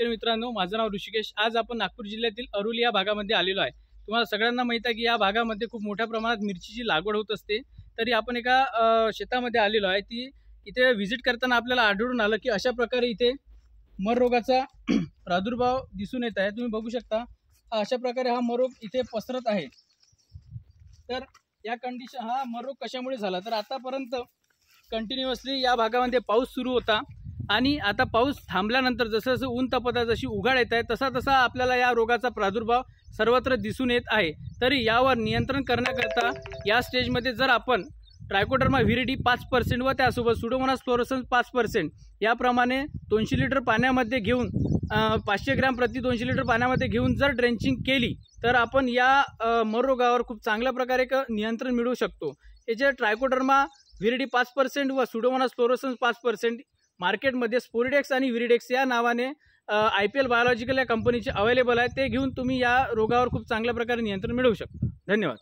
शेतकरी मित्रांनो, माझं नाव ऋषिकेश। आज आपण नागपूर जिल्ह्यातील अरुली या भागामध्ये आलेलो आहे। तुम्हाला सगळ्यांना माहिती आहे की या भागामध्ये खूप मोठ्या प्रमाणात मिरचीची लागवड होत असते। तरी आपण एका शेतामध्ये आलेलो आहे। ती इथे व्हिजिट करताना आपल्याला आढळून आलं की अशा प्रकारे इथे मर रोगाचा प्रादुर्भाव दिसून येत आहे। तुम्ही बघू शकता अशा प्रकारे हा मर रोग इथे पसरत आहे। तर या कंडिशन हा मर रोग कशामुळे झाला, तर आतापर्यंत कंटिन्युअसली या भागामध्ये पाऊस सुरू होता आणि आता पाऊस थांबल्यानंतर जसं जसं ऊन तपत आहे, जशी उघाड येत आहे, तसा तसा आपल्याला या रोगाचा प्रादुर्भाव सर्वत्र दिसून येत आहे। तरी यावर नियंत्रण करण्याकरता या स्टेजमध्ये जर आपण ट्रायकोडर्मा व्हिरिडी 5% व त्यासोबत सुडोमोनास फ्लोरोसन्स 5% याप्रमाणे 200 लिटर पाण्यामध्ये घेऊन 500 ग्रॅम प्रति 200 लिटर पाण्यामध्ये घेऊन जर ड्रेंचिंग केली तर आपण या मर रोगावर खूप चांगल्या प्रकारे नियंत्रण मिळवू शकतो। हे जे ट्रायकोडर्मा व्हिरिडी 5% व सुडोमोनास फ्लोरोसन्स 5% मार्केटमध्ये स्पोरिडेक्स आणि व्हिरिडेक्स या नावाने IPL बायोलॉजिकल या कंपनीचे अवेलेबल आहे। ते घेऊन तुम्ही या रोगावर खूप चांगल्या प्रकारे नियंत्रण मिळवू शकता। धन्यवाद।